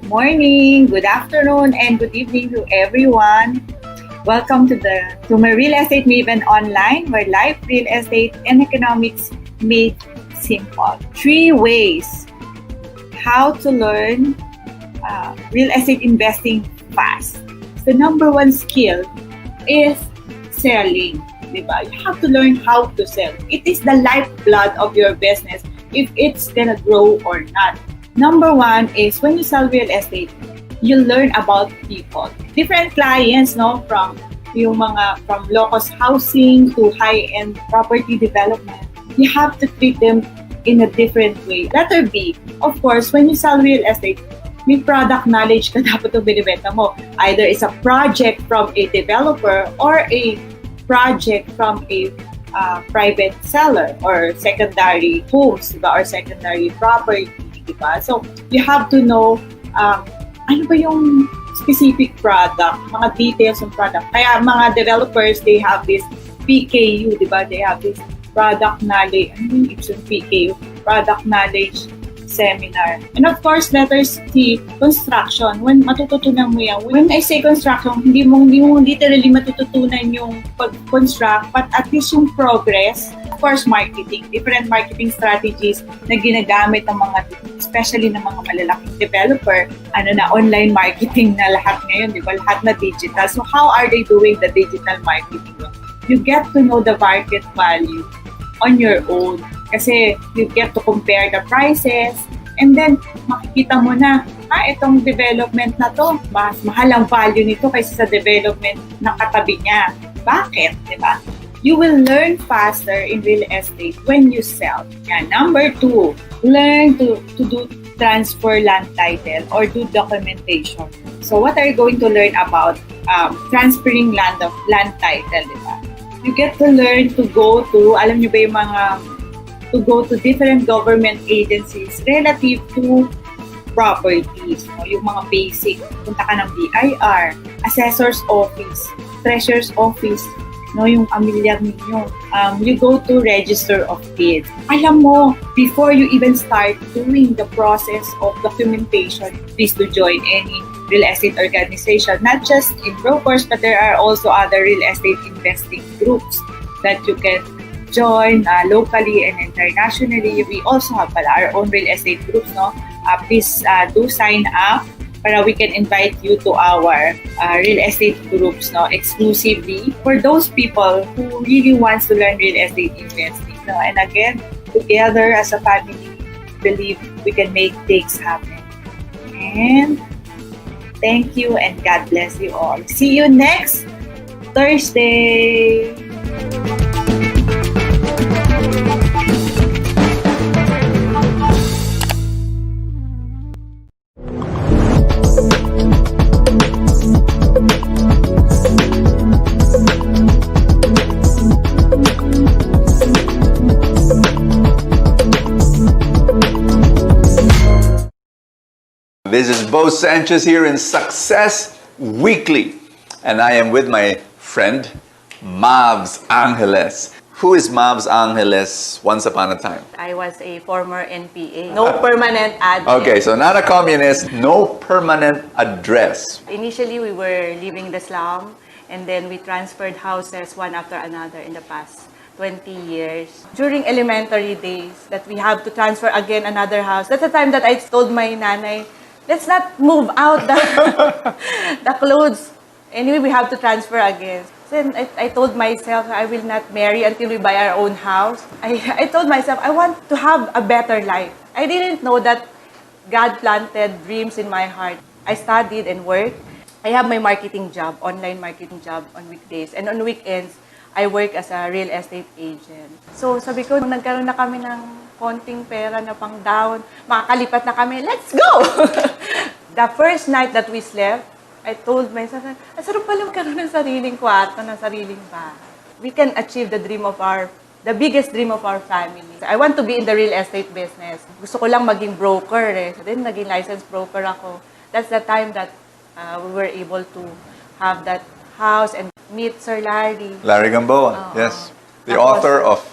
Good morning, good afternoon, and good evening to everyone. Welcome to my Real Estate Maven online, where life, real estate, and economics made simple. 3 ways how to learn real estate investing fast. The number 1 skill is selling. Diba? You have to learn how to sell. It is the lifeblood of your business if it's gonna grow or not. Number 1 is when you sell real estate, you learn about people. Different clients, no, from low-cost housing to high-end property development. You have to treat them in a different way. Letter B, of course, when you sell real estate, may product knowledge ka dapat yung binibenta mo. Either it's a project from a developer or a project from a private seller or secondary homes, diba? Or secondary property, diba? So, you have to know ano ba yung specific product, mga details ng product. Kaya mga developers, they have this PKU, diba? They have this product knowledge, ano yung ibig PKU? Product knowledge seminar. And of course, letter C, construction. When matututunan mo yan, when I say construction, hindi mo literally matututunan yung pag-construct, but at least yung progress. Of course, marketing. Different marketing strategies na ginagamit ng mga, especially ng mga malalaking developer, online marketing na lahat ngayon, di ba? Lahat na digital. So how are they doing the digital marketing? You get to know the market value on your own. Kasi you get to compare the prices and then makikita mo na, itong development na to, mas mahal ang value nito kaysa sa development ng katabi niya. Bakit? Diba? You will learn faster in real estate when you sell. Yan. Number 2, learn to do transfer land title or do documentation. So what are you going to learn about transferring land title? Diba? You get to learn to go to, alam nyo ba yung to go to different government agencies relative to properties. No? Yung mga basic, punta ka ng BIR, Assessor's Office, Treasurer's Office, no? Yung amilyar ninyo. You go to Register of Deeds. Alam mo, before you even start doing the process of documentation, please to join any real estate organization, not just in brokers, but there are also other real estate investing groups that you can join locally and internationally. We also have our own real estate groups, no? Please do sign up para we can invite you to our real estate groups, no? Exclusively for those people who really wants to learn real estate investing, no? And again, together as a family, believe we can make things happen. And thank you and God bless you all. See you next Thursday. This is Bo Sanchez here in Success Weekly, and I am with my friend Mavs Angeles. Who is Mavs Angeles once upon a time? I was a former NPA. No permanent address. Okay, so not a communist, no permanent address. Initially, we were living the slum, and then we transferred houses one after another in the past 20 years. During elementary days, that we have to transfer again another house. That's the time that I told my nanay, let's not move out the clothes. Anyway, we have to transfer again. Then I told myself I will not marry until we buy our own house. I told myself I want to have a better life. I didn't know that God planted dreams in my heart. I studied and worked. I have my marketing job, online marketing job on weekdays. And on weekends, I work as a real estate agent. So sabi ko, nung nagkaroon na kami ng konting pera na pang down, makakalipat na kami, let's go! The first night that we slept, I told myself, sarap pala magkaroon ng sariling kwarto, ng sariling bahay. We can achieve the biggest dream of our family. I want to be in the real estate business. Gusto ko lang maging broker eh. So then, naging licensed broker ako. That's the time that we were able to have that house and meet Sir Larry. Larry Gamboa, yes. The Tapos, author of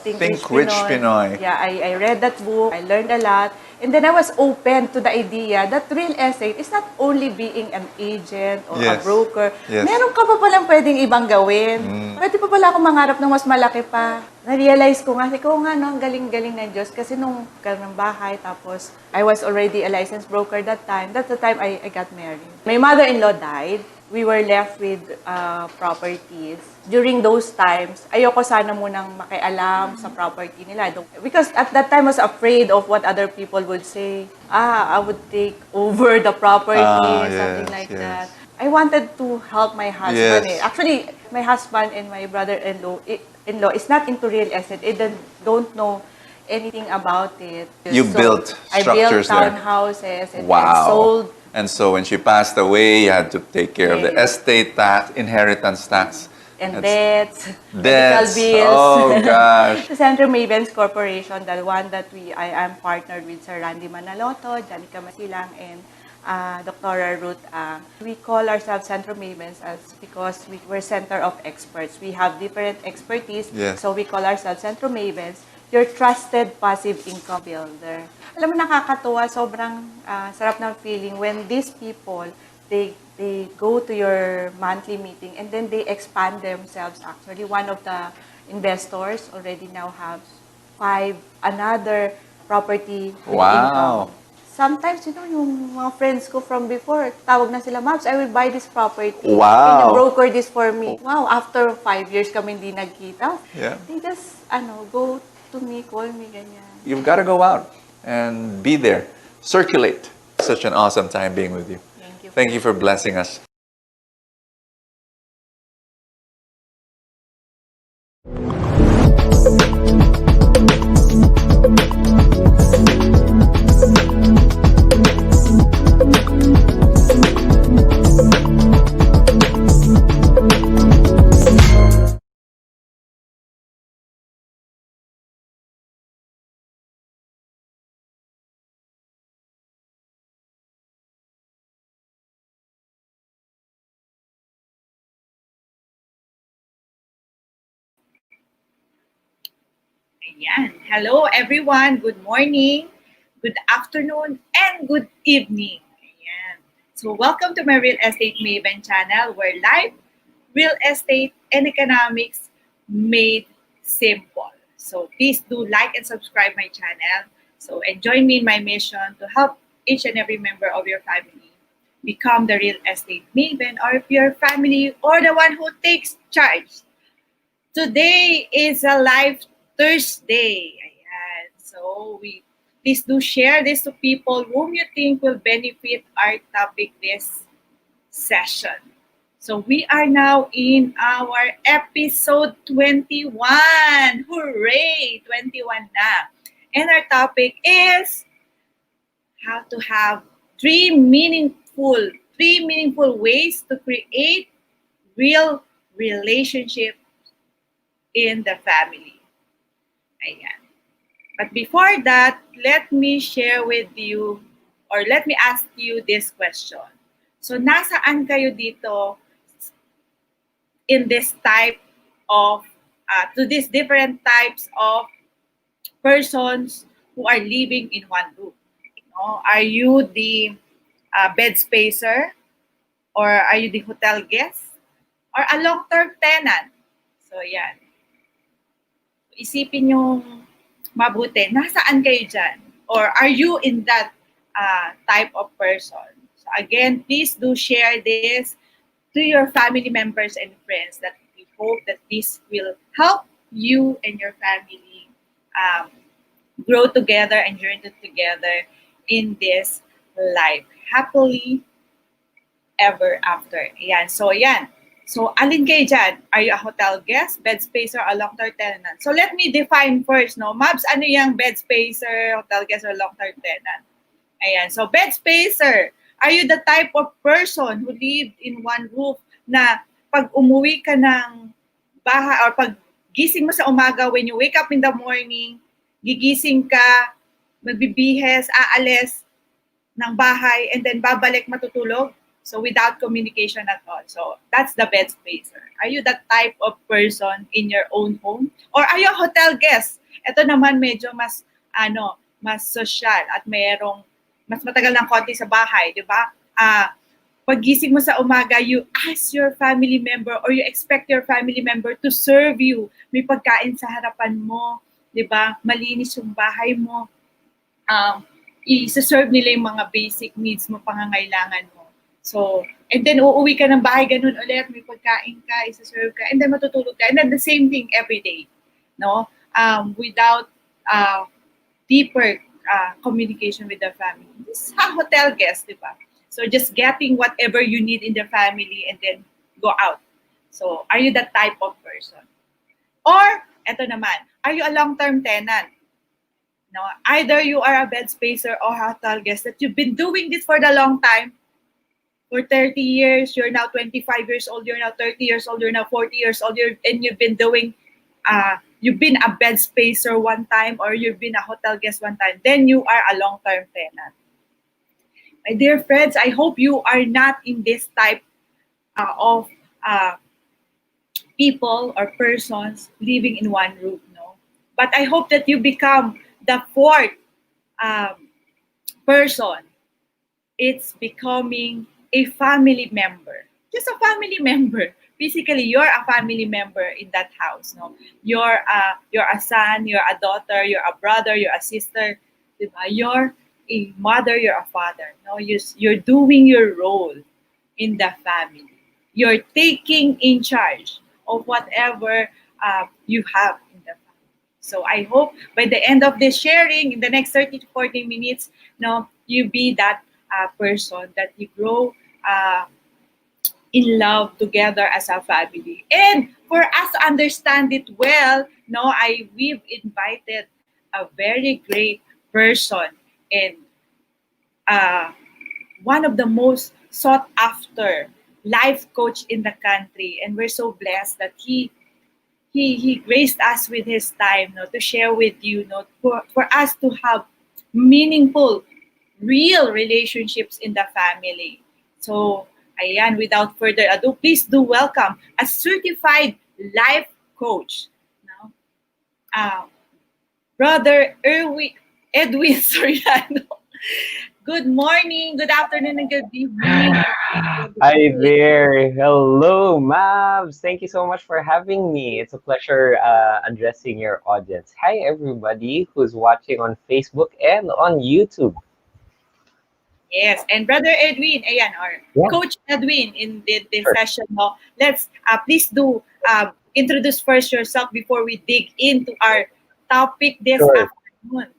Think Think Rich Pinoy. Yeah, I read that book. I learned a lot. And then I was open to the idea that real estate is not only being an agent or a Yes. broker. Yes. Meron ka pa palang pwedeng ibang gawin. Pwede pa pala ako mangarap ng mas malaki pa. Na-realize ko nga, no, ang galing-galing ng Diyos. Kasi nung ng bahay, tapos I was already a licensed broker that time. That's the time I got married. My mother-in-law died. We were left with properties. During those times, ayoko sana munang makialam sa property nila. Because at that time, I was afraid of what other people would say. I would take over the property, something like that. I wanted to help my husband. Yes. Actually, my husband and my brother-in-law is not into real estate. They don't know anything about it. You built I built structures there. townhouses and Wow. sold. And so when she passed away, you had to take care of the Yes. estate tax, inheritance tax. And That's- debts, Debts. medical bills. Oh, gosh. The Central Maven's Corporation, the one that I am partnered with Sir Randy Manaloto, Janica Masilang, and Dr. Ruth. We call ourselves Central Mavens because we're center of experts. We have different expertise, Yes. so we call ourselves Central Mavens, your trusted passive income builder. Alam mo, nakakatuwa, sobrang sarap ng feeling when these people, they go to your monthly meeting and then they expand themselves. Actually, one of the investors already now has 5 another property with Wow. income. Sometimes, yung mga friends ko from before, tawag na sila, Mabs, I will buy this property. Wow. Can you broker this for me? Wow, after 5 years kami hindi nagkita. Yeah. They just, go to me, call me, ganyan. You've got to go out and be there. Circulate. Such an awesome time being with you. Thank you. Thank you for blessing us. Ayan. Hello everyone. Good morning, good afternoon, and good evening. Ayan. So welcome to my Real Estate Maven channel where life, real estate, and economics made simple. So please do like and subscribe my channel. So and join me in my mission to help each and every member of your family become the real estate maven, or if your family or the one who takes charge. Today is a live Thursday. Ayan. So please do share this to people whom you think will benefit our topic this session. So we are now in our episode 21. Hooray! 21 na. And our topic is how to have three meaningful ways to create real relationship in the family. Ayan. But before that, let me share with you, or let me ask you this question. So, nasaan kayo dito in this type of, to these different types of persons who are living in one room? No? Are you the bed spacer? Or are you the hotel guest? Or a long-term tenant? So, yan. Isipin yung mabuti, nasaan kayo dyan? Or are you in that type of person? So again, please do share this to your family members and friends, that we hope that this will help you and your family grow together and journey together in this life. Happily ever after. Ayan. So, ayan. So, alin kayo dyan? Are you a hotel guest, bed spacer, or long-term tenant? So, let me define first, no? Mabs, ano yung bed spacer, hotel guest, or long-term tenant? Ayan. So, bed spacer. Are you the type of person who lived in one roof na pag umuwi ka ng bahay, or pag gising mo sa umaga, when you wake up in the morning, gigising ka, magbibihes, aalis ng bahay, and then babalik matutulog? So without communication at all. So that's the bed spacer. Are you that type of person in your own home? Or are you a hotel guest? Ito naman medyo mas mas social at mayroong mas matagal ng konti sa bahay, di ba? Paggising mo sa umaga, you ask your family member or you expect your family member to serve you. May pagkain sa harapan mo, di ba? Malinis yung bahay mo. I-serve nila yung mga basic needs mo, pangangailangan mo. So, and then uuwi ka ng bahay, ganun ulit, may pagkain ka, i-serve ka, and then matutulog ka. And then the same thing every day, no? Without deeper communication with the family. This is a hotel guest, di ba? So just getting whatever you need in the family and then go out. So, are you that type of person? Or, eto naman, are you a long-term tenant? No, either you are a bed spacer or hotel guest that you've been doing this for the long time, for 30 years, you're now 25 years old, you're now 30 years old, you're now 40 years old, and you've been doing, you've been a bed spacer one time or you've been a hotel guest one time, then you are a long-term tenant. My dear friends, I hope you are not in this type of people or persons living in one roof, no? But I hope that you become the fourth person. It's becoming a family member. Just a family member. Physically, you're a family member in that house. No, you're a son, you're a daughter, you're a brother, you're a sister. You're a mother, you're a father. No, you're doing your role in the family. You're taking in charge of whatever you have in the family. So I hope by the end of this sharing, in the next 30 to 40 minutes, no, you be that person that you grow in love together as a family. And for us to understand it well, no, we've invited a very great person and one of the most sought after life coach in the country. And we're so blessed that he graced us with his time, no, to share with you, no, for us to have meaningful, real relationships in the family. So, ayan, without further ado, please do welcome a certified life coach, no? Brother Edwin Soriano. Good morning, good afternoon, and good evening. Hi there. Hello, Mavs. Thank you so much for having me. It's a pleasure addressing your audience. Hi, everybody who's watching on Facebook and on YouTube. Yes, and Brother Edwin, ayan, or Coach Edwin in this session, no? Let's please do introduce first yourself before we dig into our topic this afternoon.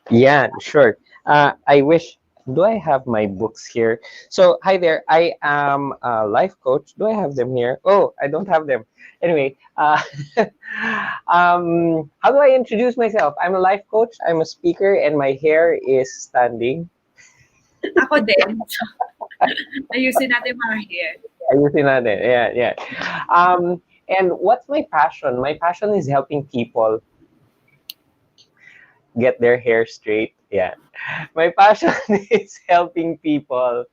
Yeah, sure. I wish, do I have my books here? So, hi there. I am a life coach. Do I have them here? Oh, I don't have them. Anyway, how do I introduce myself? I'm a life coach. I'm a speaker, and my hair is standing. Ako din. Ayusin natin mga hair. Ayusin natin. Yeah. And what's my passion? My passion is helping people get their hair straight. Yeah. My passion is helping people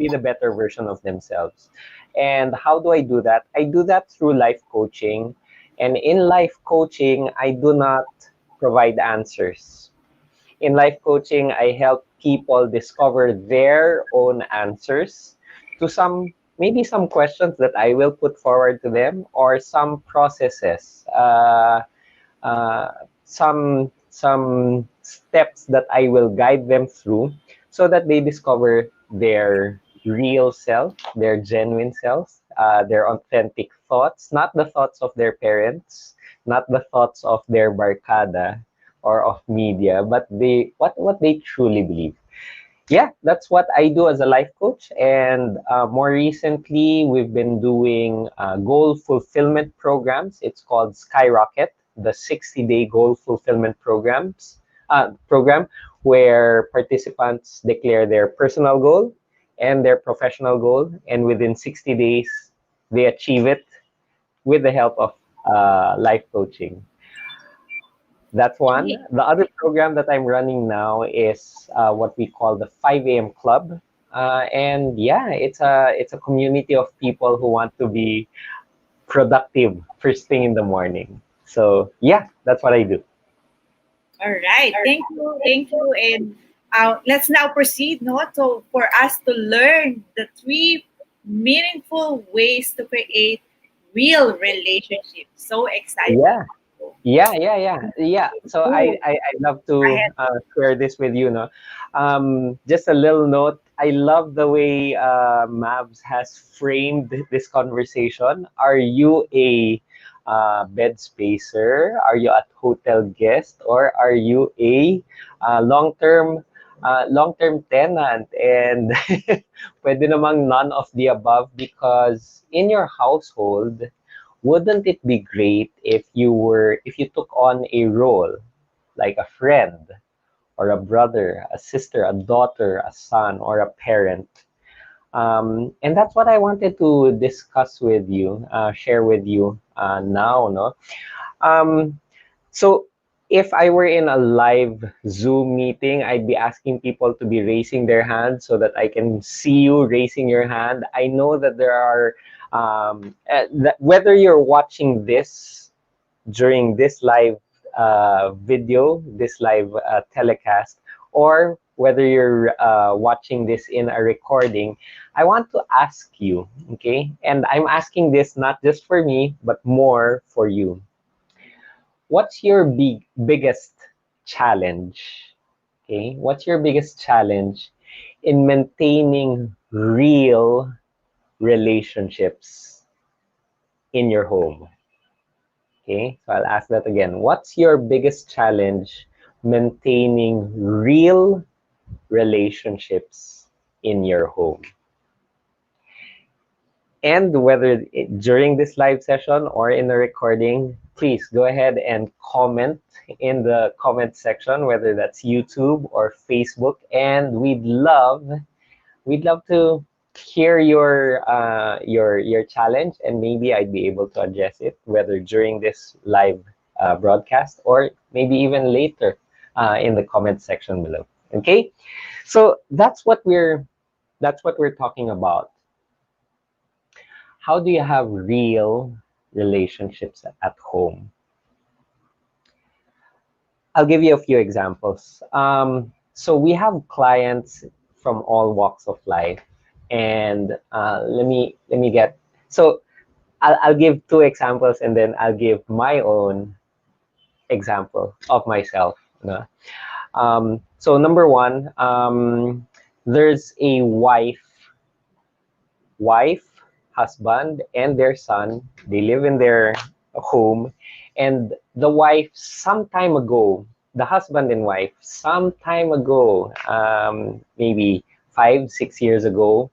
be the better version of themselves. And how do I do that? I do that through life coaching. And in life coaching, I do not provide answers. In life coaching, I help people discover their own answers to maybe some questions that I will put forward to them, or some processes, some steps that I will guide them through so that they discover their real self, their genuine self, their authentic thoughts, not the thoughts of their parents, not the thoughts of their barkada or of media, but what they truly believe. Yeah, that's what I do as a life coach. And more recently, we've been doing goal fulfillment programs. It's called Skyrocket, the 60-day goal fulfillment program, where participants declare their personal goal and their professional goal, and within 60 days, they achieve it with the help of life coaching. That's one. The other program that I'm running now is what we call the 5 a.m. Club. And yeah, it's a community of people who want to be productive first thing in the morning. So yeah, that's what I do. All right. Thank you. Thank you. And let's now proceed, no? So for us to learn the three meaningful ways to create real relationships. So excited. Yeah. Yeah. So Oh, I love to ahead. share this with you, no? Just a little note. I love the way Mavs has framed this conversation. Are you a bed spacer? Are you a hotel guest? Or are you a long-term tenant? And pwede namang none of the above, because in your household, wouldn't it be great if you took on a role like a friend or a brother, a sister, a daughter, a son, or a parent? And that's what I wanted to discuss with you, share with you now, no? Um, so if I were in a live Zoom meeting, I'd be asking people to be raising their hand so that I can see you raising your hand. I know that there are, whether you're watching this during this live video, this live telecast, or whether you're watching this in a recording, I want to ask you, okay? And I'm asking this not just for me, but more for you. What's your biggest challenge? Okay, what's your biggest challenge in maintaining real relationships in your home? Okay, so I'll ask that again. What's your biggest challenge maintaining real relationships in your home? And whether during this live session or in the recording, please go ahead and comment in the comment section, whether that's YouTube or Facebook. And we'd love to hear your challenge, and maybe I'd be able to address it, whether during this live broadcast or maybe even later in the comment section below. Okay, so that's what we're talking about. How do you have real relationships at home? I'll give you a few examples. So we have clients from all walks of life, and let me get. So I'll give two examples, and then I'll give my own example of myself. No? So number one, there's a wife, husband, and their son. They live in their home, and the wife, some time ago, the husband and wife, some time ago, maybe 5, 6 years ago,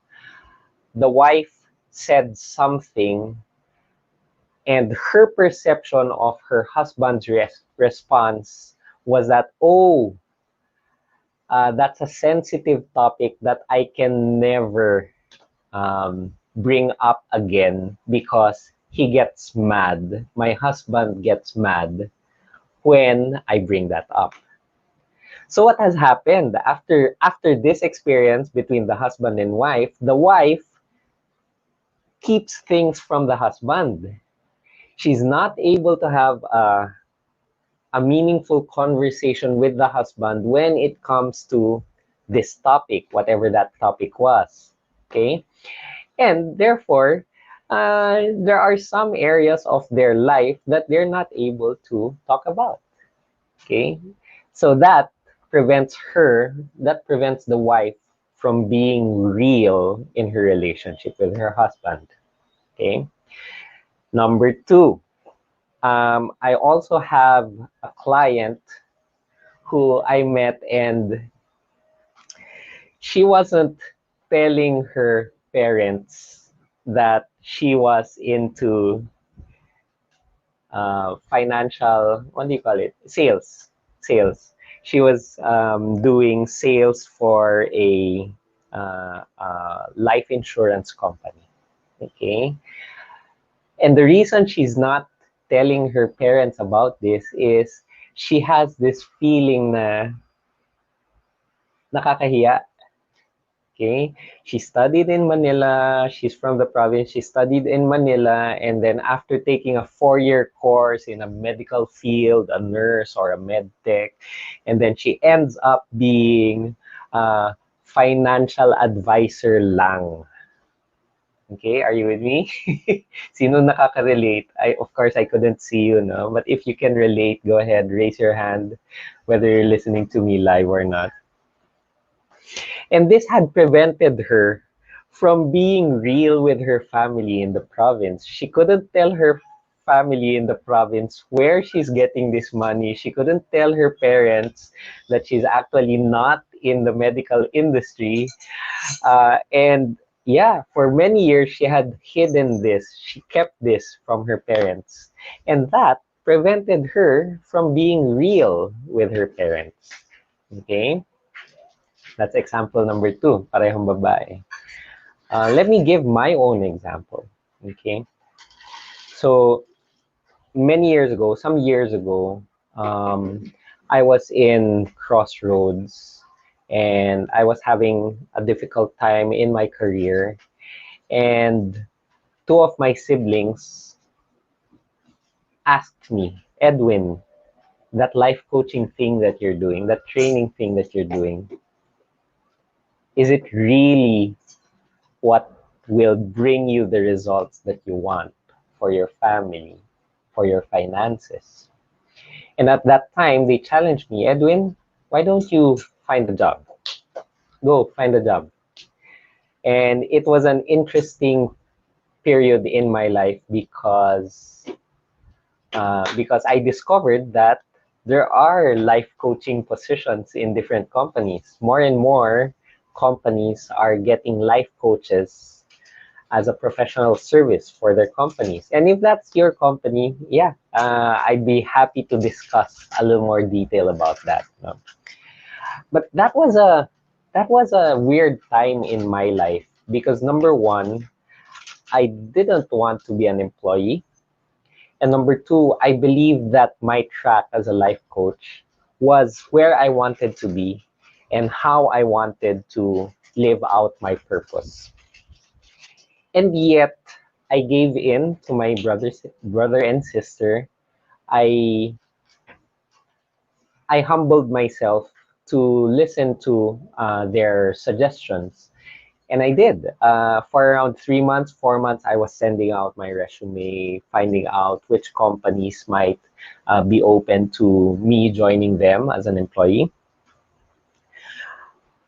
the wife said something, and her perception of her husband's response was that, oh, that's a sensitive topic that I can never bring up again because he gets mad. My husband gets mad when I bring that up. So what has happened after this experience between the husband and wife? The wife keeps things from the husband. She's not able to have a meaningful conversation with the husband when it comes to this topic, whatever that topic was. Okay? And therefore, there are some areas of their life that they're not able to talk about. Okay? So that prevents the wife from being real in her relationship with her husband. Okay? Number two, I also have a client who I met, and she wasn't telling her parents that she was into financial, what do you call it? Sales. She was doing sales for a life insurance company. Okay. And the reason she's not telling her parents about this is she has this feeling na nakakahiya. Okay, she studied in Manila. She's from the province. She studied in Manila, and then after taking a 4-year course in a medical field, a nurse or a med tech, and then she ends up being a financial advisor lang. Okay, are you with me? Sino nakaka-relate? Of course, I couldn't see you, no? But if you can relate, go ahead, raise your hand, whether you're listening to me live or not. And this had prevented her from being real with her family in the province. She couldn't tell her family in the province where she's getting this money. She couldn't tell her parents that she's actually not in the medical industry. And yeah, for many years, she had hidden this. She kept this from her parents. And that prevented her from being real with her parents. Okay? That's example number 2, parehong babae. Let me give my own example. Okay? So, many years ago, some years ago, I was in crossroads and I was having a difficult time in my career. And 2 of my siblings asked me, Edwin, that life coaching thing that you're doing, that training thing that you're doing, is it really what will bring you the results that you want for your family, for your finances? And at that time, they challenged me, Edwin, why don't you find a job? Go find a job. And it was an interesting period in my life because I discovered that there are life coaching positions in different companies. More and more companies are getting life coaches as a professional service for their companies. And if that's your company, yeah, I'd be happy to discuss a little more detail about that. No? But that was a weird time in my life because number one, I didn't want to be an employee. And number 2, I believe that my track as a life coach was where I wanted to be and how I wanted to live out my purpose. And yet, I gave in to my brother and sister. I I humbled myself to listen to their suggestions. And I did. For around 3 months, 4 months, I was sending out my resume, finding out which companies might be open to me joining them as an employee.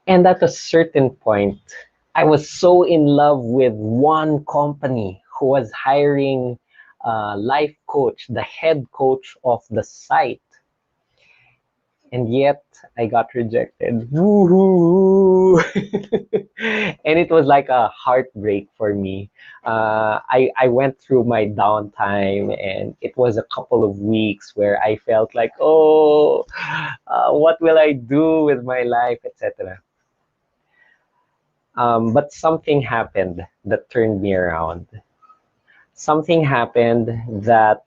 And at a certain point, I was so in love with one company who was hiring a life coach, the head coach of the site. And yet I got rejected. Woohoo! And it was like a heartbreak for me. I went through my downtime, and it was a couple of weeks where I felt like, oh, what will I do with my life, etc. But something happened that turned me around. Something happened that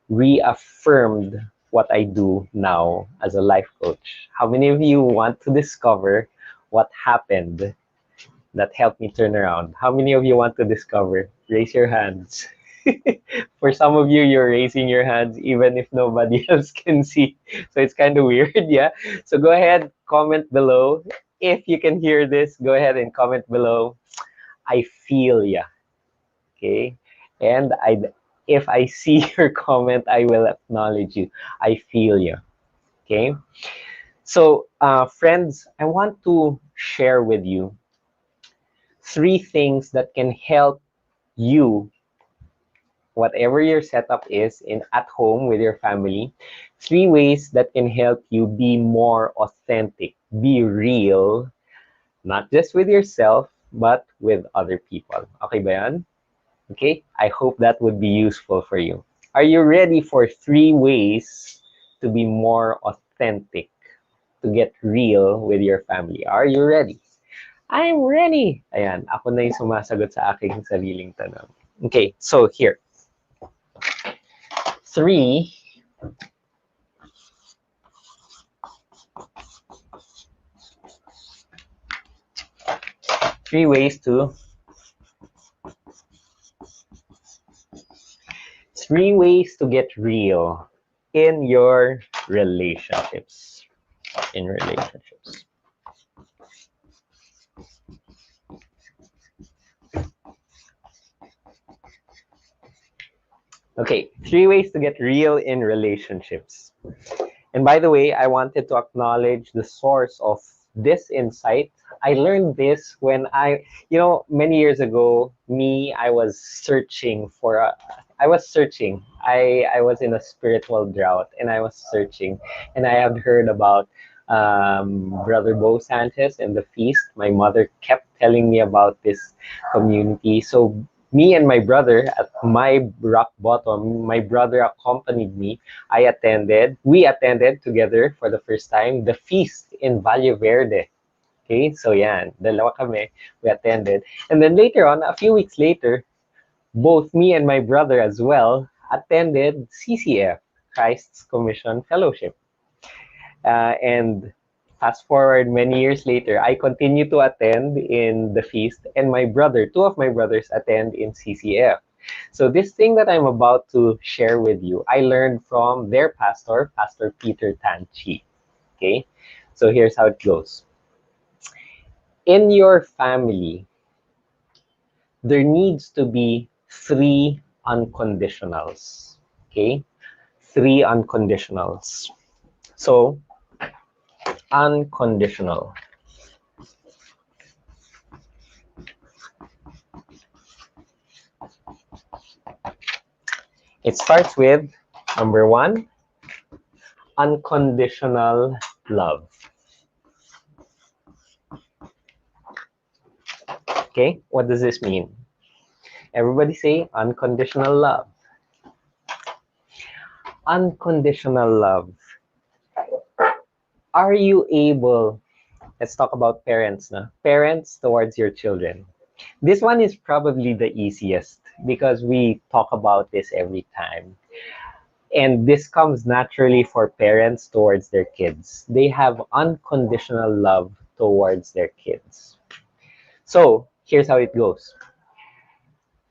reaffirmed what I do now as a life coach. How many of you want to discover what happened that helped me turn around? How many of you want to discover? Raise your hands. For some of you, you're raising your hands even if nobody else can see. So it's kind of weird, yeah? So go ahead, comment below. If you can hear this, go ahead and comment below. I feel ya, okay? And if I see your comment, I will acknowledge you. I feel you, okay? So, friends, I want to share with you 3 things that can help you, whatever your setup is at home with your family, 3 ways that can help you be more authentic, be real, not just with yourself, but with other people. Okay ba yan? Okay, I hope that would be useful for you. Are you ready for 3 ways to be more authentic, to get real with your family? Are you ready? I'm ready. Ayan, ako na yung sumasagot sa aking sariling tanong. Okay, so here. 3 3 three ways to get real in your relationships. In relationships. Okay, three ways to get real in relationships. And by the way, I wanted to acknowledge the source of this insight. I learned this when many years ago, I was searching for I was searching. I was in a spiritual drought and I was searching. And I had heard about Brother Bo Sanchez and the feast. My mother kept telling me about this community. So me and my brother, at my rock bottom, my brother accompanied me. We attended together for the first time the feast in Valle Verde. Okay, so yan, dalawa kami, we attended. And then later on, a few weeks later, both me and my brother as well attended CCF, Christ's Commission Fellowship. And fast forward many years later, I continue to attend in the feast, and two of my brothers attend in CCF. So this thing that I'm about to share with you, I learned from their pastor, Pastor Peter Tanchi. Okay, so here's how it goes. In your family, there needs to be 3 unconditionals. Okay, 3 unconditionals. So, unconditional. It starts with number 1, unconditional love. Okay, what does this mean? Everybody say unconditional love. Unconditional love. Are you able, let's talk about parents now. Parents towards your children. This one is probably the easiest because we talk about this every time. And this comes naturally for parents towards their kids. They have unconditional love towards their kids. So, here's how it goes.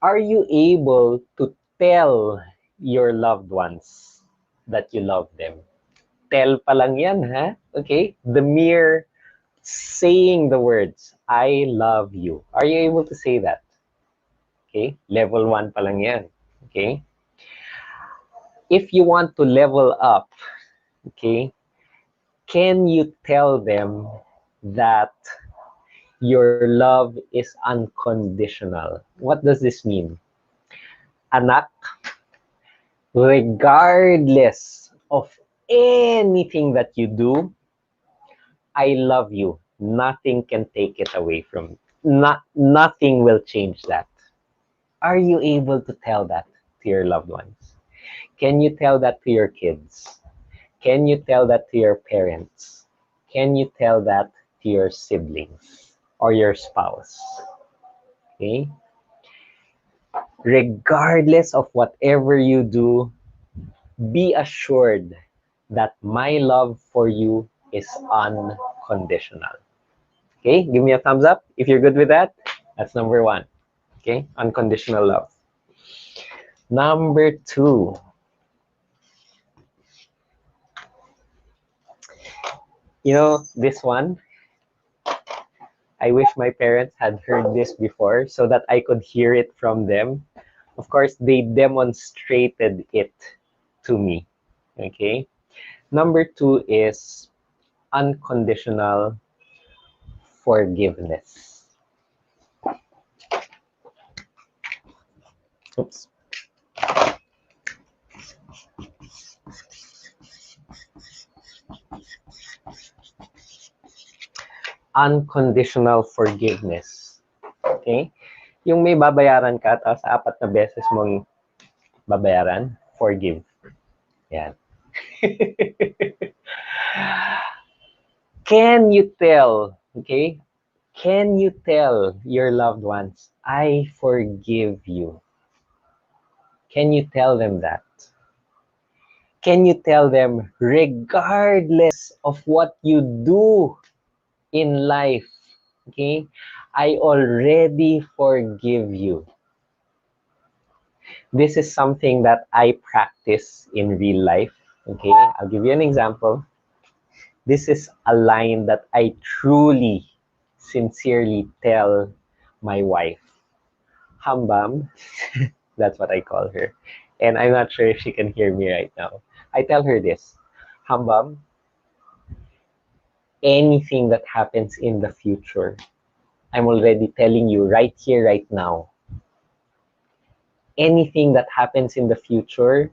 Are you able to tell your loved ones that you love them? Tell pa lang yan, ha? Okay? The mere saying the words, I love you. Are you able to say that? Okay? Level 1 pa lang yan. Okay? If you want to level up, okay, can you tell them that your love is unconditional? What does this mean? Anak, regardless of anything that you do, I love you. Nothing can take it away from you. Nothing will change that. Are you able to tell that to your loved ones? Can you tell that to your kids? Can you tell that to your parents? Can you tell that to your siblings or your spouse? Okay? Regardless of whatever you do, be assured that my love for you is unconditional. Okay? Give me a thumbs up if you're good with that. That's number 1. Okay? Unconditional love. Number 2. You know, this one, I wish my parents had heard this before so that I could hear it from them. Of course, they demonstrated it to me. Okay? Number 2 is unconditional forgiveness. Oops. Unconditional forgiveness. Okay? Yung may babayaran ka, tapos 4 na beses mong babayaran, forgive. Yan. Can you tell, okay? Can you tell your loved ones, I forgive you? Can you tell them that? Can you tell them, regardless of what you do in life, Okay? I already forgive you. This is something that I practice in real life. Okay? I'll give you an example. This is a line that I truly, sincerely tell my wife. Hambam, that's what I call her. And I'm not sure if she can hear me right now. I tell her this. Hambam, anything that happens in the future, I'm already telling you right here, right now. Anything that happens in the future,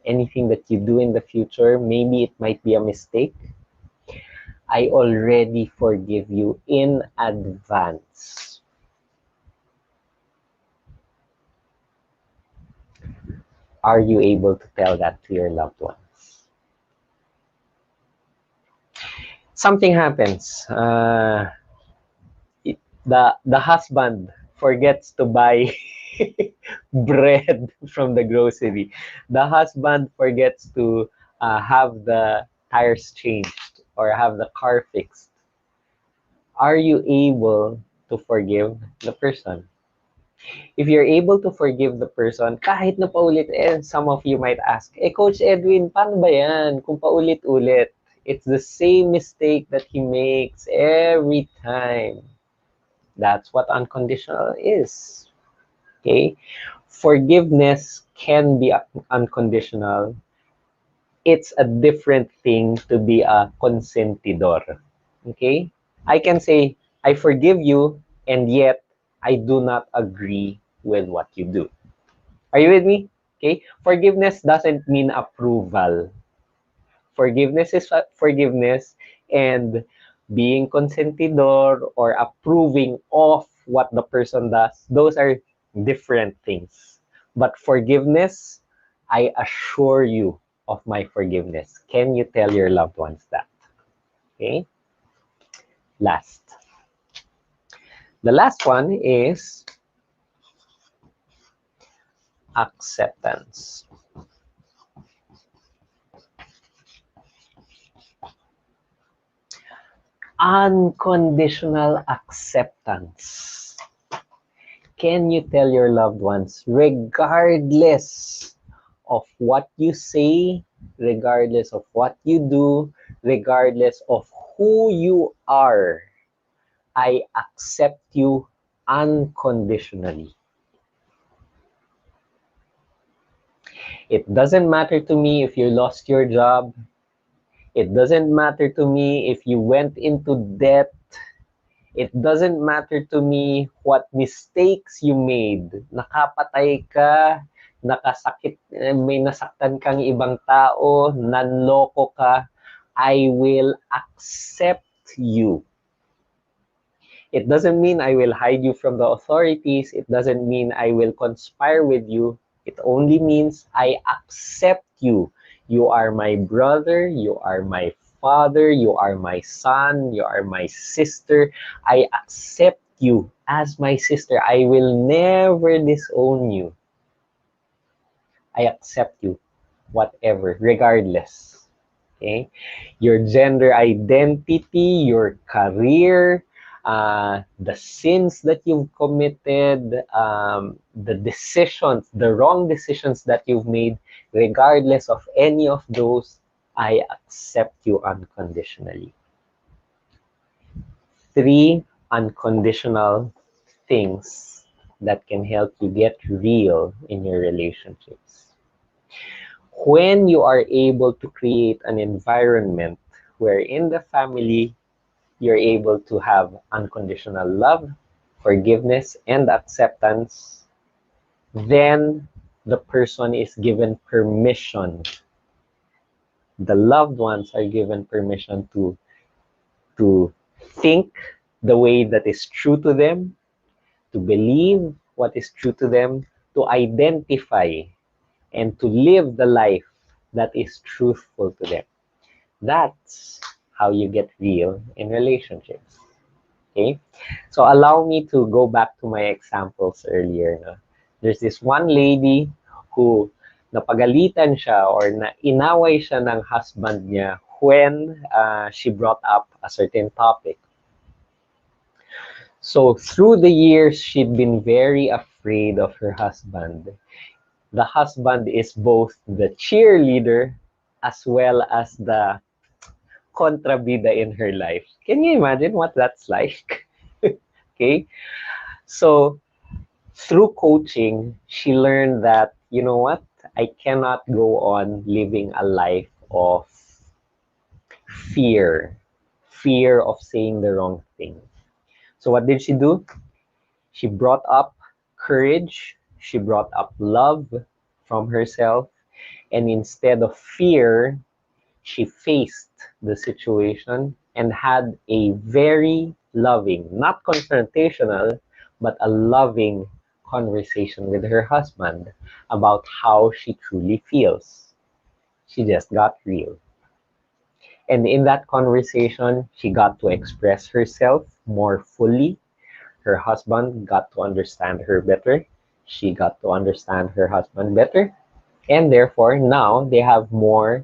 anything that you do in the future, maybe it might be a mistake. I already forgive you in advance. Are you able to tell that to your loved ones? Something happens. The husband forgets to buy bread from the grocery. The husband forgets to have the tires changed or have the car fixed. Are you able to forgive the person? If you're able to forgive the person, kahit na paulit, some of you might ask, Coach Edwin, paano ba yan kung paulit-ulit? It's the same mistake that he makes every time. That's what unconditional is. Okay? Forgiveness can be unconditional. It's a different thing to be a consentidor. Okay? I can say, I forgive you, and yet I do not agree with what you do. Are you with me? Okay? Forgiveness doesn't mean approval. Forgiveness is forgiveness, and being consentidor or approving of what the person does, those are different things. But forgiveness, I assure you of my forgiveness. Can you tell your loved ones that? Okay? Last. The last one is acceptance. Unconditional acceptance. Can you tell your loved ones, regardless of what you say, regardless of what you do, regardless of who you are, I accept you unconditionally. It doesn't matter to me if you lost your job. It doesn't matter to me if you went into debt. It doesn't matter to me what mistakes you made. Nakapatay ka, nakasakit, may nasaktan kang ibang tao, nanloko ka. I will accept you. It doesn't mean I will hide you from the authorities. It doesn't mean I will conspire with you. It only means I accept you. You are my brother. You are my father. You are my son. You are my sister. I accept you as my sister. I will never disown you. I accept you, whatever, regardless. Okay? Your gender identity, your career, the sins that you've committed, the decisions, the wrong decisions that you've made, regardless of any of those, I accept you unconditionally. 3 unconditional things that can help you get real in your relationships. When you are able to create an environment where in the family you're able to have unconditional love, forgiveness, and acceptance, then the person is given permission. The loved ones are given permission to think the way that is true to them, to believe what is true to them, to identify and to live the life that is truthful to them. That's how you get real in relationships. Okay? So allow me to go back to my examples earlier. No? There's this one lady who napagalitan siya or inaway siya ng husband niya when she brought up a certain topic. So through the years, she'd been very afraid of her husband. The husband is both the cheerleader as well as the kontrabida in her life. Can you imagine what that's like? Okay. So through coaching, she learned that, you know what? I cannot go on living a life of fear, fear of saying the wrong thing. So what did she do? She brought up courage, she brought up love from herself, and instead of fear, she faced the situation and had a very loving, not confrontational, but a loving conversation with her husband about how she truly feels. She just got real. And in that conversation, she got to express herself more fully. Her husband got to understand her better. She got to understand her husband better. And therefore, now they have more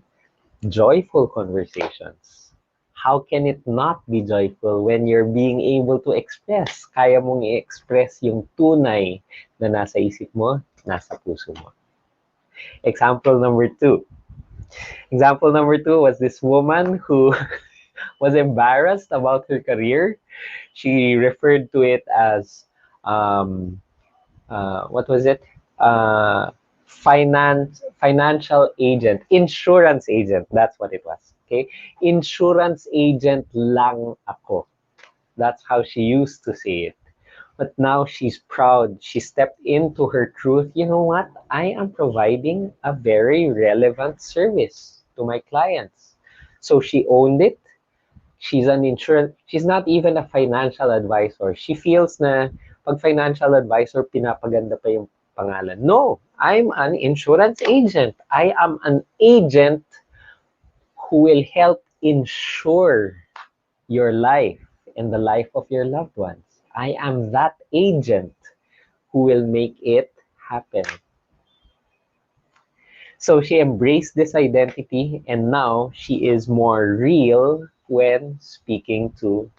joyful conversations. How can it not be joyful when you're being able to express? Kaya mong i-express yung tunay na nasa isip mo, nasa puso mo. Example number two. Example number two was this woman who was embarrassed about her career. She referred to it as, what was it? Financial agent, insurance agent. That's what it was. Okay, insurance agent lang ako. That's how she used to say it. But now she's proud. She stepped into her truth. You know what? I am providing a very relevant service to my clients. So she owned it. She's an insurance, she's not even a financial advisor. She feels na pag financial advisor, pinapaganda pa yung pangalan. No, I'm an insurance agent. I am an agent who will help insure your life and the life of your loved ones. I am that agent who will make it happen. So she embraced this identity, and now she is more real when speaking to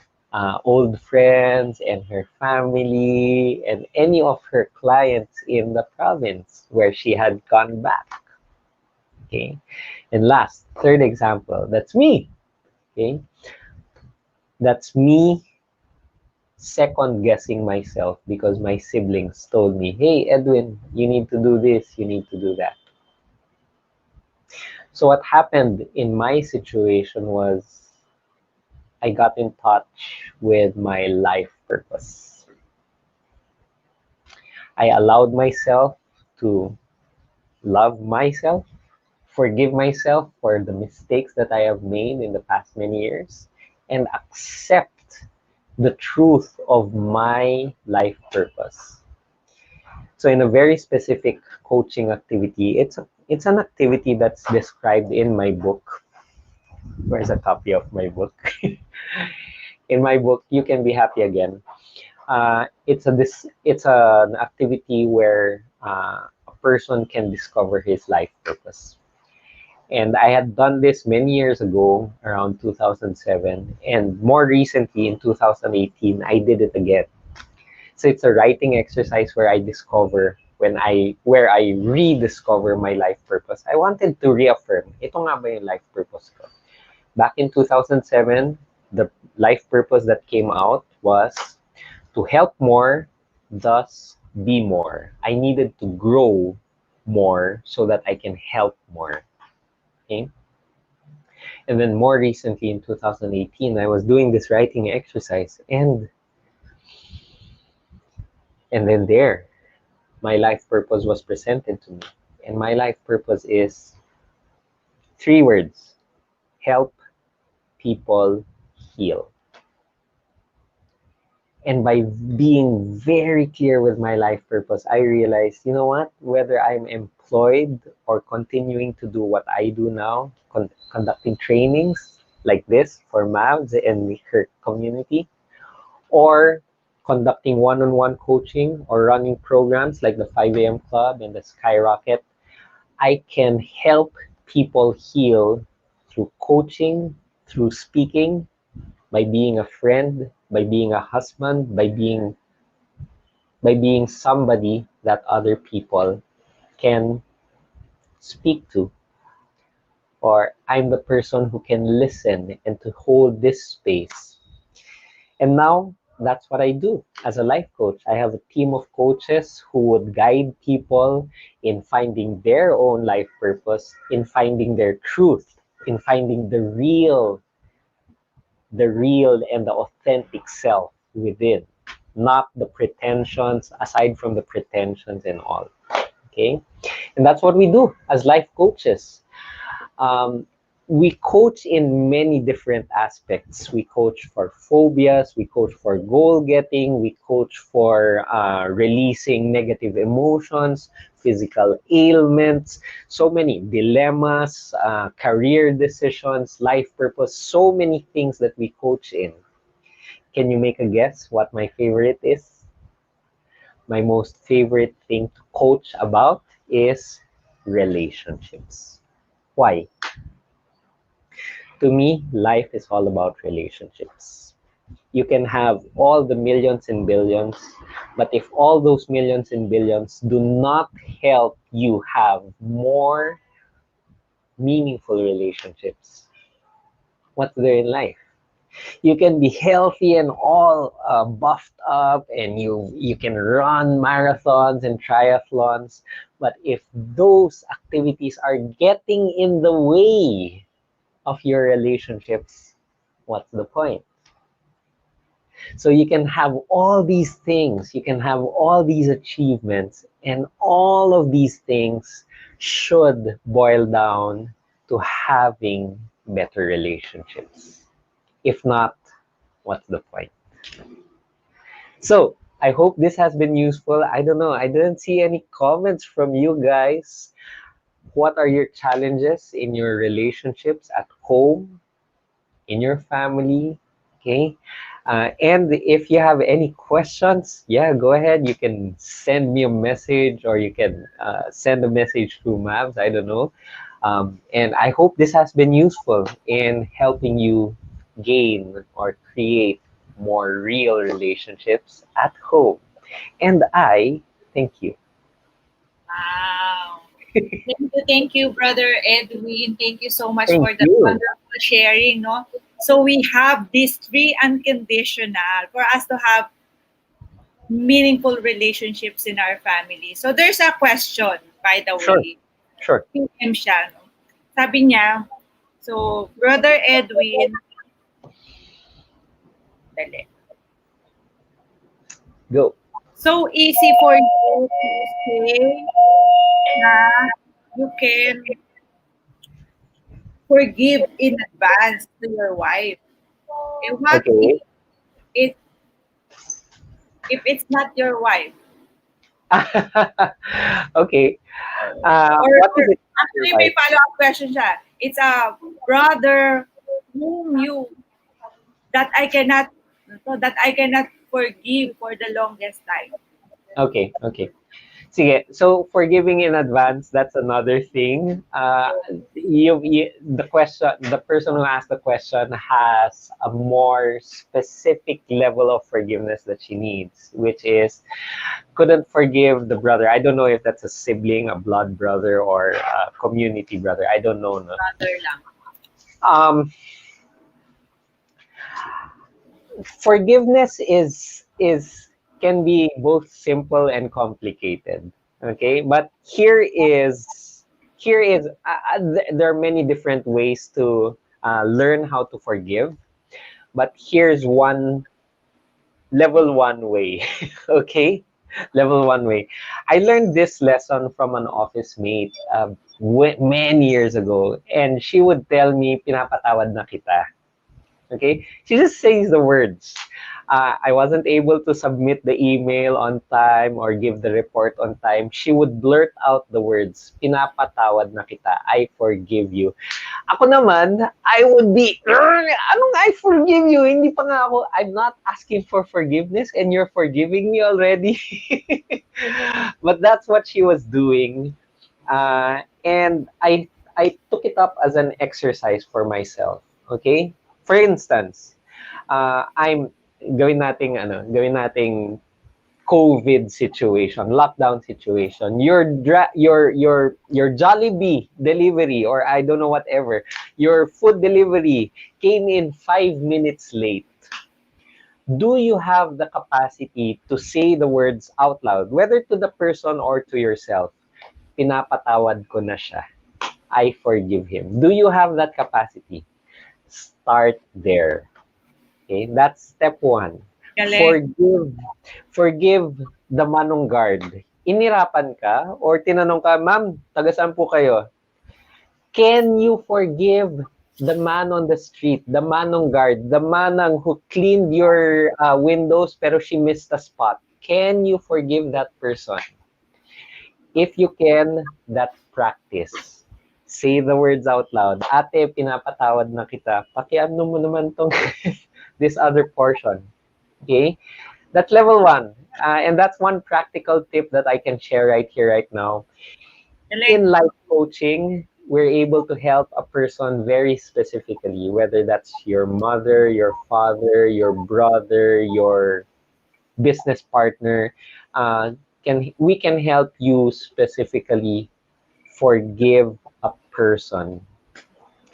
old friends and her family and any of her clients in the province where she had gone back. Okay. And last, third example, that's me. Okay. That's me second guessing myself because my siblings told me, hey, Edwin, you need to do this, you need to do that. So what happened in my situation was I got in touch with my life purpose. I allowed myself to love myself, forgive myself for the mistakes that I have made in the past many years, and accept the truth of my life purpose. So in a very specific coaching activity, it's an activity that's described in my book. Where's a copy of my book? In my book, You Can Be Happy Again. It's an activity where a person can discover his life purpose. And I had done this many years ago, around 2007, and more recently in 2018, I did it again. So it's a writing exercise where where I rediscover my life purpose. I wanted to reaffirm, ito nga ba yung life purpose ko? Back in 2007, the life purpose that came out was to help more, thus be more. I needed to grow more so that I can help more. Okay? And then more recently in 2018, I was doing this writing exercise and then there, my life purpose was presented to me. And my life purpose is 3 words: help people heal. And by being very clear with my life purpose, I realized, you know what? Whether I'm employed or continuing to do what I do now, conducting trainings like this for Mavs and her community, or conducting one-on-one coaching or running programs like the 5 a.m. Club and the Skyrocket, I can help people heal through coaching, through speaking, by being a friend, by being a husband, by being somebody that other people can speak to, or I'm the person who can listen and to hold this space. And now that's what I do as a life coach. I have a team of coaches who would guide people in finding their own life purpose, in finding their truth, in finding the real and the authentic self within, not the pretensions, aside from the pretensions and all. Okay? And that's what we do as life coaches. Um, we coach in many different aspects. We coach for phobias, we coach for goal getting, we coach for releasing negative emotions, physical ailments, so many dilemmas, career decisions, life purpose, so many things that we coach in. Can you make a guess what my favorite is? My most favorite thing to coach about is relationships. Why? To me, life is all about relationships. You can have all the millions and billions, but if all those millions and billions do not help you have more meaningful relationships, what's there in life? You can be healthy and all buffed up, and you can run marathons and triathlons, but if those activities are getting in the way of your relationships, what's the point? So you can have all these things, you can have all these achievements, and all of these things should boil down to having better relationships. If not, what's the point? So I hope this has been useful. I don't know, I didn't see any comments from you guys. What are your challenges in your relationships at home, in your family? Okay. And if you have any questions, yeah, go ahead. You can send me a message, or you can send a message through Mavs. I don't know. And I hope this has been useful in helping you gain or create more real relationships at home. And I thank you. Wow. Thank you, Brother Edwin. Thank you so much Thank for the you. wonderful sharing. No, so we have these three unconditional for us to have meaningful relationships in our family. So there's a question, by the Sure, way. sure. PM siya, no? Sabi niya, so Brother Edwin, dali. Go. So easy for you to say na you can forgive in advance to your wife. And what Okay. if if it's not your wife? Okay. What Or is it? Your actually may wife? follow-up question siya. It's a brother whom you that I cannot forgive for the longest time. Okay, okay. Sige, so forgiving in advance, that's another thing. The question, the person who asked the question has a more specific level of forgiveness that she needs, which is couldn't forgive the brother. I don't know if that's a sibling, a blood brother, or a community brother. I don't know. No? Brother lang. Um, Forgiveness is can be both simple and complicated. Okay, but there are many different ways to learn how to forgive, but here's one level one way. Okay, level one way. I learned this lesson from an office mate many years ago, and she would tell me, pinapatawad na kita. Okay, she just says the words. I wasn't able to submit the email on time or give the report on time. She would blurt out the words, pinapatawad na kita, I forgive you. Ako naman, I would be, anong I forgive you? Hindi pa nga ako, I'm not asking for forgiveness and you're forgiving me already. But that's what she was doing. And I took it up as an exercise for myself. Okay? For instance, I'm gawin nating COVID situation, lockdown situation. Your Jollibee delivery, or I don't know, whatever, your food delivery came in 5 minutes late. Do you have the capacity to say the words out loud, whether to the person or to yourself? Pinapatawad ko na siya. I forgive him. Do you have that capacity? Start there. Okay, that's step one. Galing. Forgive the manong guard. Inirapan ka or tinanong ka, ma'am, taga saan po kayo? Can you forgive the man on the street, the manong guard, the manang who cleaned your windows pero she missed a spot? Can you forgive that person? If you can, that's practice. Say the words out loud. Ate, pinapatawad na kita. Pakiano mo naman tong this other portion. Okay? That's level one. And that's one practical tip that I can share right here, right now. In life coaching, we're able to help a person very specifically, whether that's your mother, your father, your brother, your business partner. We can help you specifically forgive a person.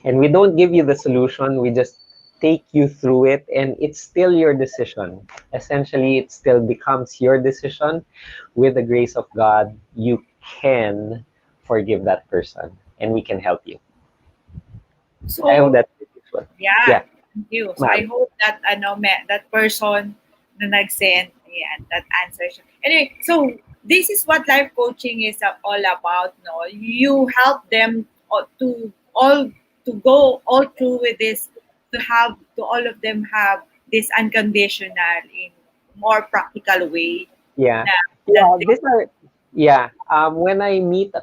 And we don't give you the solution, we just take you through it, and it's still your decision. Essentially, it still becomes your decision. With the grace of God, you can forgive that person, and we can help you. So, I hope that's useful. yeah. Thank you. So, Ma'am. I hope that that person na nag-send, that answers. Anyway, so this is what life coaching is all about. No, you help them to go all through with this, to all of them have this unconditional in more practical way. Yeah. When I meet a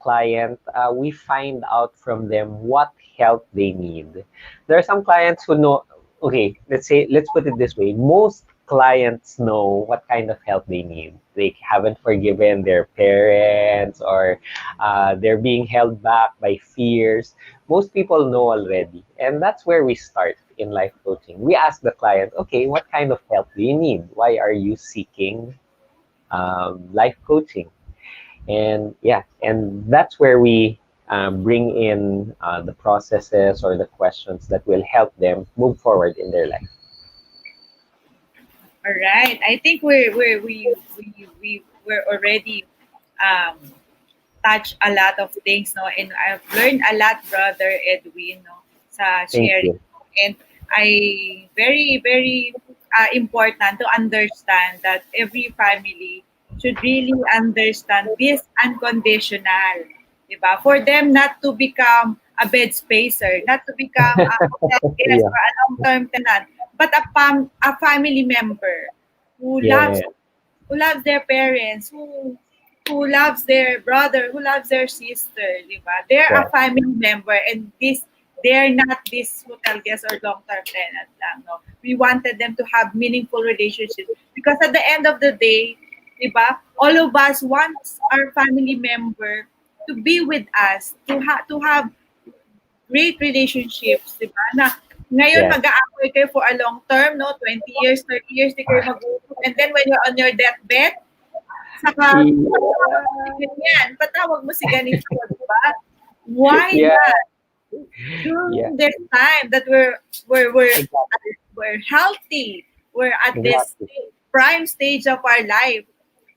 client, we find out from them what help they need. There are some clients who know. Okay, let's put it this way. Most clients know what kind of help they need. They haven't forgiven their parents, or they're being held back by fears. Most people know already, and that's where we start in life coaching. We ask the client, okay, what kind of help do you need? Why are you seeking life coaching? And that's where we bring in the processes or the questions that will help them move forward in their life. All right. I think we're already touched a lot of things, no, and I've learned a lot, brother Edwin, no, sa Thank sharing. you. And I very important to understand that every family should really understand this unconditional, diba? For them not to become a bed spacer, not to become a hotel guest Yeah. or a long-term tenant, but a family member who Yeah. loves their parents, who loves their brother, who loves their sister, diba? They're a Right. family member, and they're not this hotel guest or long-term tenant lang, no? We wanted them to have meaningful relationships because at the end of the day, diba, all of us want our family member to be with us, to have great relationships, diba? Na ngayon Yeah. mag-aaway kayo for a long term, no? 20 years, 30 years, di kayo mag-uusap. And then when you're on your deathbed, saka, patawag mo si ganito, diba? Why Yeah. not? During this time that we're healthy, we're at this Exactly. prime stage of our life,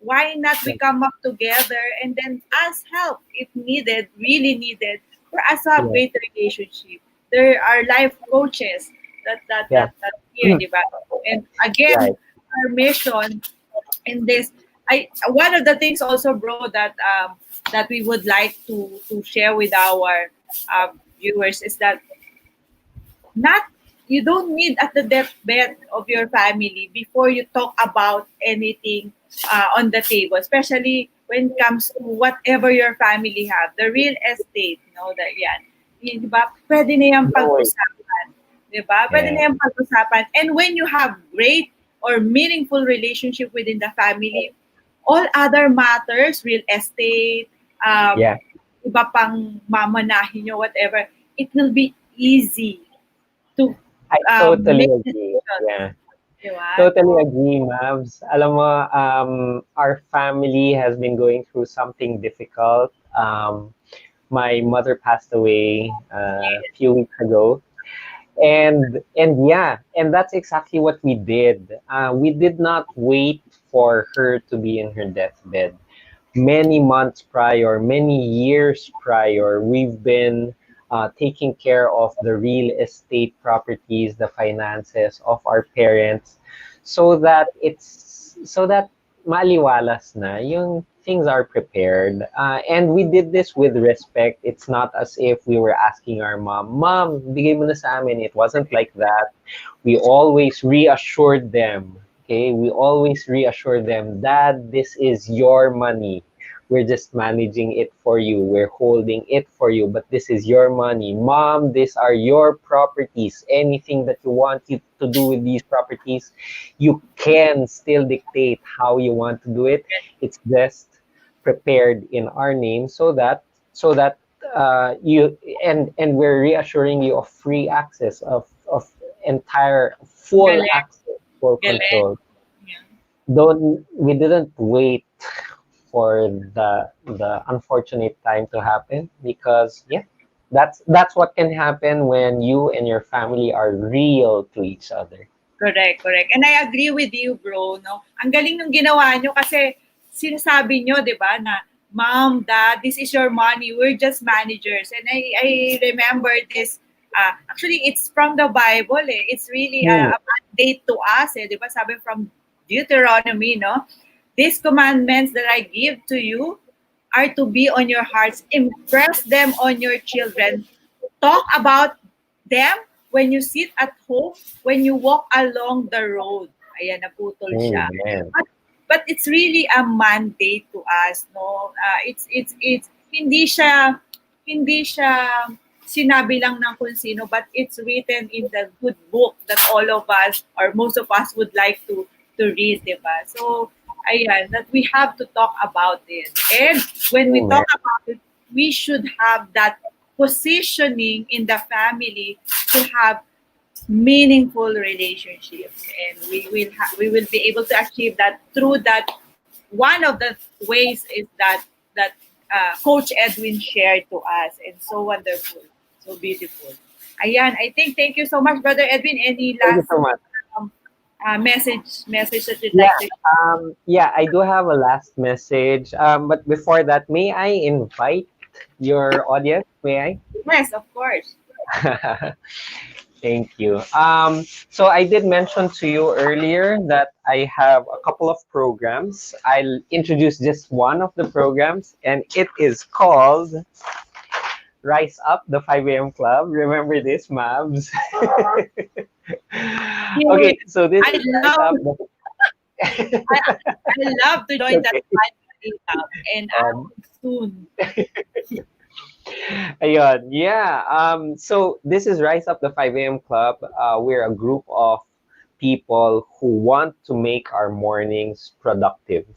why not we come up together and then ask help if needed, really needed, for us to have Yeah. great relationship. There are life coaches Yeah. that here, diba? And again, Right. our mission in this, one of the things also, bro, that we would like to share with our viewers is that not you don't need at the deathbed of your family before you talk about anything on the table, especially when it comes to whatever your family have, the real estate, no, that yan. Di ba? Pwede na yung pag-usapan. Di ba? Pwede na yung pag-usapan. And when you have great or meaningful relationship within the family, all other matters, real estate, Yeah. iba pang mamanahin nyo, whatever, it will be easy to I totally make agree. Yeah. Diba? Totally agree, Mavs. Alam mo, our family has been going through something difficult. My mother passed away a few weeks ago. And yeah, and that's exactly what we did. We did not wait for her to be in her deathbed. Many months prior, many years prior, we've been taking care of the real estate properties, the finances of our parents, so that maliwalas na yung things are prepared. And we did this with respect. It's not as if we were asking our mom, bigay mo na sa amin. It wasn't like that. We always reassured them. Okay, we always reassure them, Dad, this is your money. We're just managing it for you. We're holding it for you, but this is your money. Mom, these are your properties. Anything that you want you to do with these properties, you can still dictate how you want to do it. It's just prepared in our name so that you and we're reassuring you of free access of entire full Galing, access, full galing. control. Yeah. Don't We didn't wait for the unfortunate time to happen, because yeah, that's what can happen when you and your family are real to each other. Correct, correct. And I agree with you, bro, no? Ang galing nung ginawa nyo kasi sinasabi nyo, di ba, na Mom, Dad, this is your money. We're just managers. And I remember this. Actually, it's from the Bible. Eh. It's really Hmm. a mandate to us. Eh, di ba? Sabi from Deuteronomy, no? These commandments that I give to you are to be on your hearts. Impress them on your children. Talk about them when you sit at home, when you walk along the road. Ayan, naputol siya. Amen. But it's really a mandate to us, no? It's hindi siya sinabi lang ng kung sino, but it's written in the good book that all of us or most of us would like to read, diba? So, ayan, that we have to talk about it. And when we Amen. talk about it, we should have that positioning in the family to have meaningful relationships, and we will be able to achieve that through that. One of the ways is that Coach Edwin shared to us, and so wonderful, so beautiful. Ayan, I think, thank you so much, Brother Edwin. Any Thank you last so much. message that you'd Yeah, like to? yeah, I do have a last message. But before that, may I invite your audience? May Yes, of course. I? Thank you. So I did mention to you earlier that I have a couple of programs. I'll introduce just one of the programs, and it is called Rise Up, the 5 a.m. Club. Remember this, Mabs? Yay. Okay, so this I is Rise love Up. I love to join that Okay. club, and Um, soon. Ayun, yeah. So this is Rise Up the 5 a.m. Club. We're a group of people who want to make our mornings productive.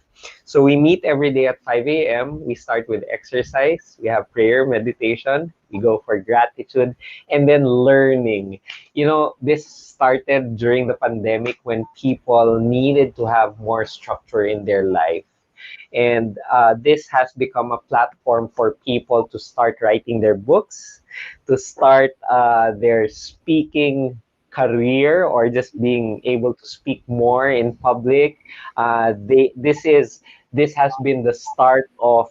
So we meet every day at 5 a.m. We start with exercise, we have prayer, meditation, we go for gratitude, and then learning. You know, this started during the pandemic when people needed to have more structure in their life. And this has become a platform for people to start writing their books, to start their speaking career, or just being able to speak more in public. This has been the start of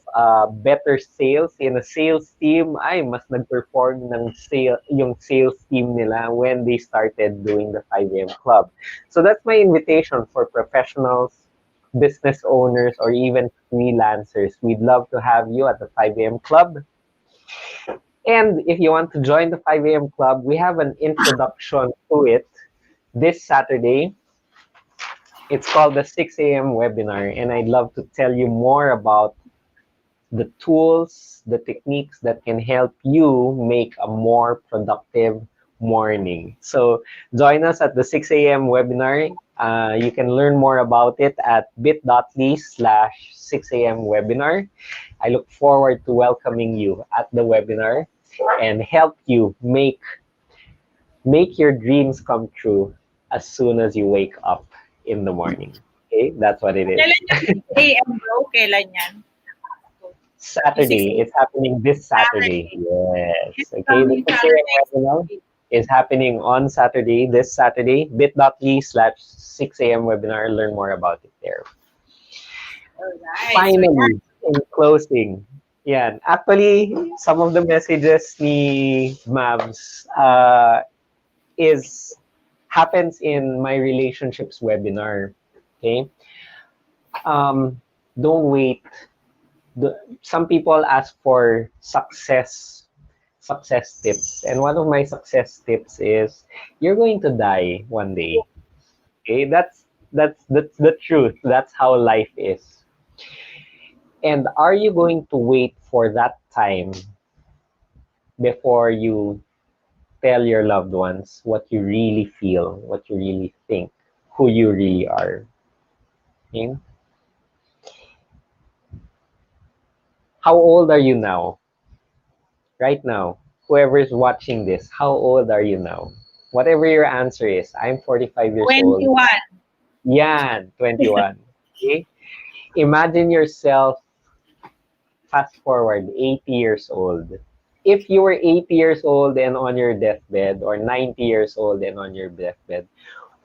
better sales in a sales team. Ay, mas nag-perform ng yung sales team nila when they started doing the 5 a.m. Club. So that's my invitation for professionals, business owners, or even freelancers. We'd love to have you at the 5 a.m. Club. And if you want to join the 5 a.m. Club, we have an introduction to it this Saturday. It's called the 6 a.m. webinar, and I'd love to tell you more about the tools, the techniques that can help you make a more productive morning. So join us at the 6 a.m. webinar. You can learn more about it at bit.ly/6am webinar. I look forward to welcoming you at the webinar and help you make your dreams come true as soon as you wake up in the morning. Okay, that's what it is. Kailan yung 6 a.m. bro? Kailan yan? Yung 6 Saturday, a.m. it's happening this Saturday. Saturday. Yes. It's Okay, the coming 6 a.m. Saturday. webinar is happening on Saturday, this Saturday, bit.ly/6 a.m. webinar. Learn more about it there. Alright. So, yeah. Finally, in closing, yeah, actually, some of the messages ni Mavs is happens in my relationships webinar. Okay, don't wait. Some people ask for success tips, and one of my success tips is you're going to die one day. Okay, that's the truth. That's how life is. And are you going to wait for that time before you tell your loved ones what you really feel, what you really think, who you really are? Okay? How old are you now? Right now, whoever is watching this, how old are you now? Whatever your answer is, I'm 45 years old. 21. Yan, 21. Okay? Imagine yourself fast forward 80 years old. If you were 80 years old and on your deathbed, or 90 years old and on your deathbed,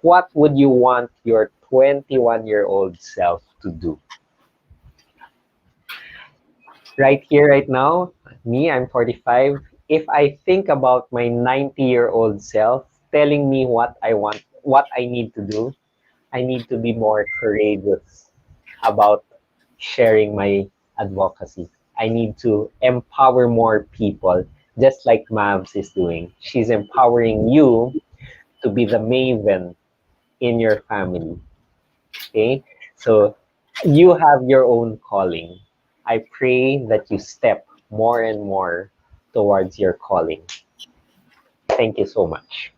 what would you want your 21-year-old self to do? Right here, right now, me, I'm 45. If I think about my 90-year-old self telling me what I want, what I need to do, I need to be more courageous about sharing my advocacy. I need to empower more people, just like Mavs is doing. She's empowering you to be the Maven in your family. Okay? So you have your own calling. I pray that you step more and more towards your calling. Thank you so much.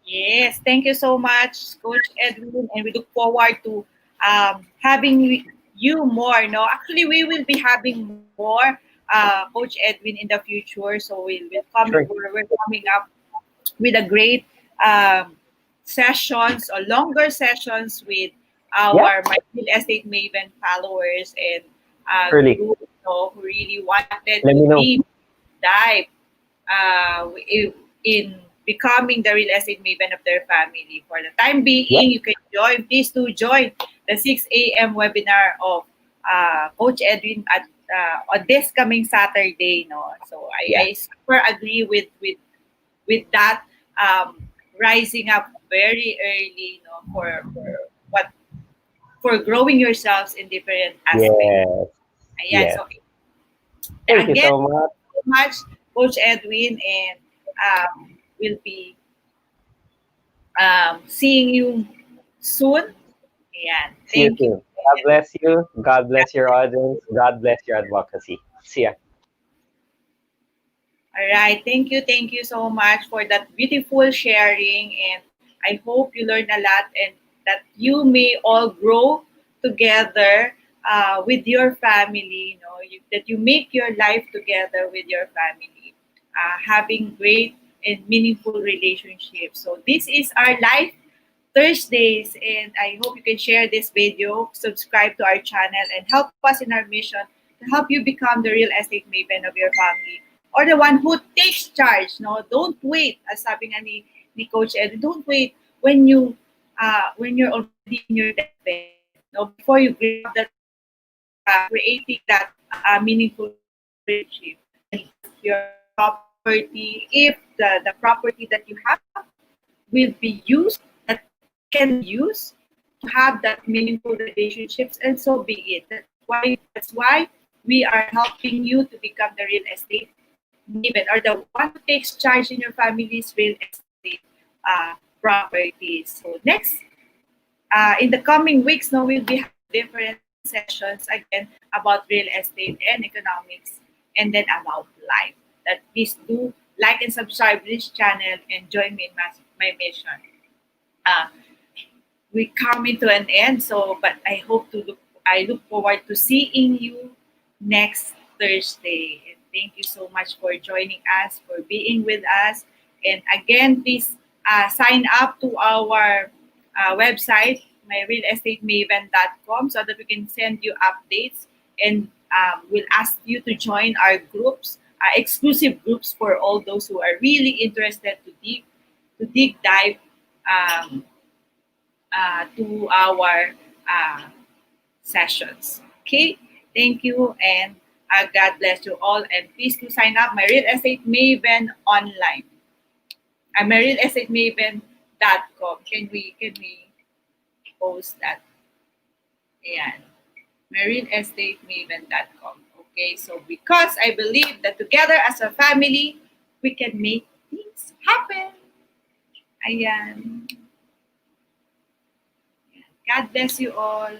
Yes, thank you so much, Coach Edwin, and we look forward to having you more. No, actually, we will be having more Coach Edwin in the future. So Sure. we're coming up with a great um, sessions or longer sessions with Yeah, our My Real Estate Maven followers and surely. group, who really wanted Let to me know. deep dive in becoming the real estate maven of their family. For the time being, Yeah, you can join. Please do join the 6 a.m. webinar of Coach Edwin at on this coming Saturday. No, so yeah, I super agree with that. Rising up very early, what for growing yourselves in different aspects. yes, Ayan, yes. so Thank you again, so much. so much, Coach Edwin, and we'll be seeing you soon. Yeah, See you thank you. soon. God bless you. God bless your audience. God bless your advocacy. See ya. All right, thank you so much for that beautiful sharing, and I hope you learn a lot and that you may all grow together with your family. That you make your life together with your family, having great and meaningful relationships. So this is our life Thursdays, and I hope you can share this video, subscribe to our channel, and help us in our mission to help you become the real estate maven of your family or the one who takes charge. No, don't wait. As sabi nga ni Coach Ed, don't wait when you're already in your deathbed. No, before you grab that creating that meaningful relationship and your property, if the property that you have will be used, that can be used to have that meaningful relationships, and so be it. That's why we are helping you to become the real estate maven or the one who takes charge in your family's real estate properties. So next, in the coming weeks, no, we'll be having different sessions again about real estate and economics, and then about life. That please do like and subscribe to this channel and join me in my mission. Uh, we come into an end, so but I look forward to seeing you next Thursday. And thank you so much for joining us, for being with us. And again, please sign up to our website, myrealestateMaven.com, so that we can send you updates, and we'll ask you to join our groups, exclusive groups for all those who are really interested to deep dive um, to our sessions. Okay, thank you, and God bless you all, and please do sign up my real estate maven online. My real estate maven.com. Can we post that? Ayan. MyRealEstateMaven.com. Okay, so because I believe that together as a family, we can make things happen. Ayan. God bless you all.